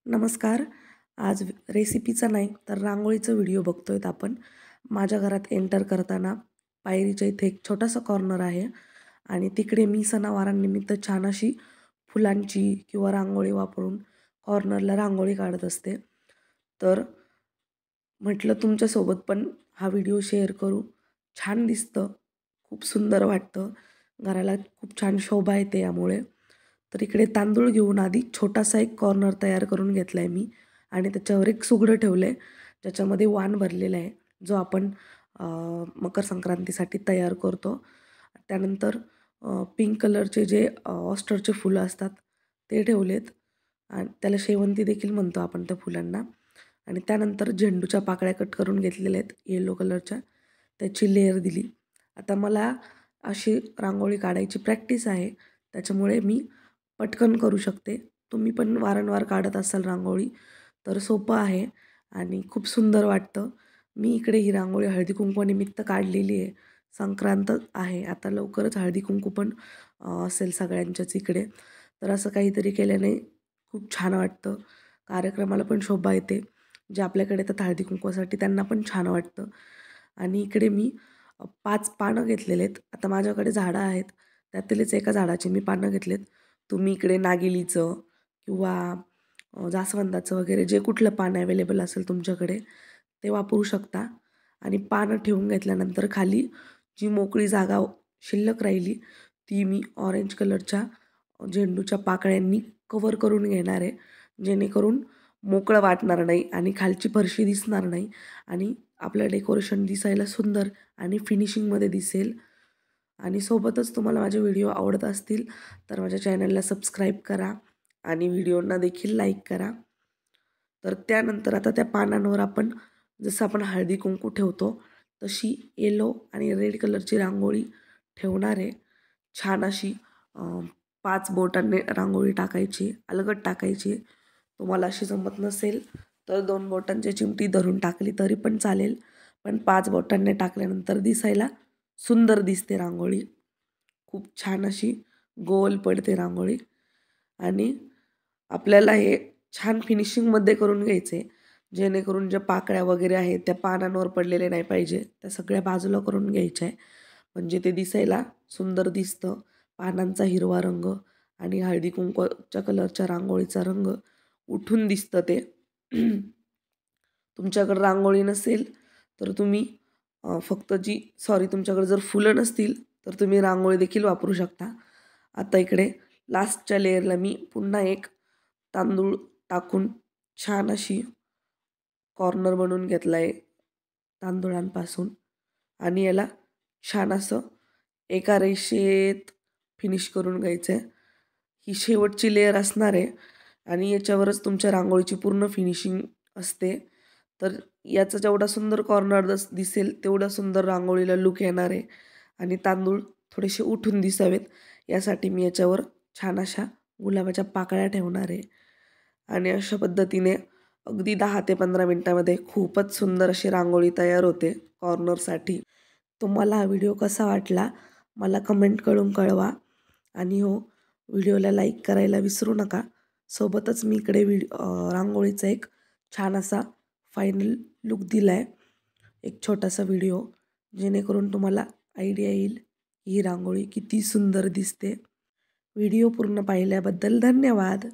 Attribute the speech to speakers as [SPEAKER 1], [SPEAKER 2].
[SPEAKER 1] नमस्कार. आज रेसिपीचा नाही तर रांगोळीचा व्हिडिओ बघतोय आपण. माझ्या घरात एंटर करताना पायरीच्या इथे एक छोटासा कॉर्नर आहे आणि तिकडे मी सणावारांनिमित्त छान अशी फुलांची किंवा रांगोळी वापरून कॉर्नरला रांगोळी काढत असते. तर म्हटलं तुमच्यासोबत पण हा व्हिडिओ शेअर करू. छान दिसतं, खूप सुंदर वाटतं. घराला खूप छान शोभा येते यामुळे. तर इकडे तांदूळ घेऊन आधी छोटासा एक कॉर्नर तयार करून घेतला आहे मी आणि त्याच्यावर एक सुगडं ठेवलं आहे, ज्याच्यामध्ये वाण भरलेलं आहे, जो आपण मकर संक्रांतीसाठी तयार करतो. त्यानंतर पिंक कलरचे जे ऑस्टरचे फुलं असतात ते ठेवलेत आणि त्याला शेवंती देखील म्हणतो आपण त्या फुलांना. आणि त्यानंतर झेंडूच्या पाकळ्या कट करून घेतलेल्या आहेत येलो कलरच्या, त्याची लेयर दिली. आता मला अशी रांगोळी काढायची प्रॅक्टिस आहे, त्याच्यामुळे मी पटकन करू शकते. तुम्ही पण वारंवार काढत असाल रांगोळी तर सोपं आहे आणि खूप सुंदर वाटतं. मी इकडे ही रांगोळी हळदी-कुंकवानिमित्त काढलेली आहे. संक्रांत आहे, आता लवकरच हळदी-कुंकू पण असेल सगळ्यांच्याच इकडे. तर असं काहीतरी केल्याने खूप छान वाटतं. कार्यक्रमाला पण शोभा येते. जे आपल्याकडे येतात हळदी-कुंकवासाठी त्यांना पण छान वाटतं. आणि इकडे मी 5 पानं घेतलेले आहेत. आता माझ्याकडे झाडं आहेत. त्यातीलच एका झाडाची मी पानं घेतलेत. तुम्ही इकडे नागिलीचं किंवा जास्वंदाचं वगैरे जे कुठलं पान अवेलेबल असेल तुमच्याकडे ते वापरू शकता. आणि पानं ठेवून घेतल्यानंतर खाली जी मोकळी जागा शिल्लक राहिली ती मी ऑरेंज कलरच्या झेंडूच्या पाकळ्यांनी कव्हर करून घेणार आहे. जेणेकरून मोकळं वाटणार नाही आणि खालची फरशी दिसणार नाही आणि आपलं डेकोरेशन दिसायला सुंदर आणि फिनिशिंगमध्ये दिसेल. आणि सोबतच तुम्हाला माझे व्हिडिओ आवडत असतील तर माझ्या चॅनलला सबस्क्राईब करा आणि व्हिडिओंना देखील लाईक करा. तर त्यानंतर आता त्या पानांवर आपण जसं आपण हळदी कुंकू ठेवतो तशी येलो आणि रेड कलरची रांगोळी ठेवणार आहे. छान अशी 5 बोटांनी रांगोळी टाकायची, अलगद टाकायची. तुम्हाला अशी जमत नसेल तर 2 बोटांची चिमटी धरून टाकली तरी पण चालेल. पण 5 बोटांनी टाकल्यानंतर दिसायला सुंदर दिसते रांगोळी. खूप छान अशी गोल पडते रांगोळी. आणि आपल्याला हे छान फिनिशिंगमध्ये करून घ्यायचं आहे. जेणेकरून ज्या पाकळ्या वगैरे आहेत त्या पानांवर पडलेल्या नाही पाहिजे. त्या सगळ्या बाजूला करून घ्यायच्या आहे. म्हणजे ते दिसायला सुंदर दिसतं. पानांचा हिरवा रंग आणि हळदी-कुंकवाच्या कलरच्या रांगोळीचा रंग उठून दिसतं ते. तुमच्याकडे रांगोळी नसेल तर तुम्ही फक्त तुमच्याकडे जर फुलं नसतील तर तुम्ही रांगोळी देखील वापरू शकता. आता इकडे लास्टच्या लेयरला मी पुन्हा एक तांदूळ टाकून छान अशी कॉर्नर बनवून घेतला आहे तांदुळांपासून आणि याला छान असं एका रेषेत फिनिश करून घ्यायचं आहे. ही शेवटची लेयर असणार आहे आणि याच्यावरच तुमच्या रांगोळीची पूर्ण फिनिशिंग असते. तर याचा जेवढा सुंदर कॉर्नर दिसेल तेवढा सुंदर रांगोळीला लूक येणार आहे आणि तांदूळ थोडेसे उठून दिसावेत यासाठी मी याच्यावर छान अशा गुलाबाच्या पाकळ्या ठेवणार आहे. आणि अशा पद्धतीने अगदी 10 ते 15 मिनिटामध्ये खूपच सुंदर अशी रांगोळी तयार होते कॉर्नरसाठी. तुम्हाला हा व्हिडिओ कसा वाटला मला कमेंट करून कळवा आणि हो, व्हिडिओला लाईक करायला विसरू नका. सोबतच मी इकडे रांगोळीचा एक छान असा फायनल लूक दिला आहे, एक छोटासा व्हिडिओ, जेणेकरून तुम्हाला आयडिया येईल ही रांगोळी किती सुंदर दिसते. व्हिडिओ पूर्ण पाहिल्याबद्दल धन्यवाद.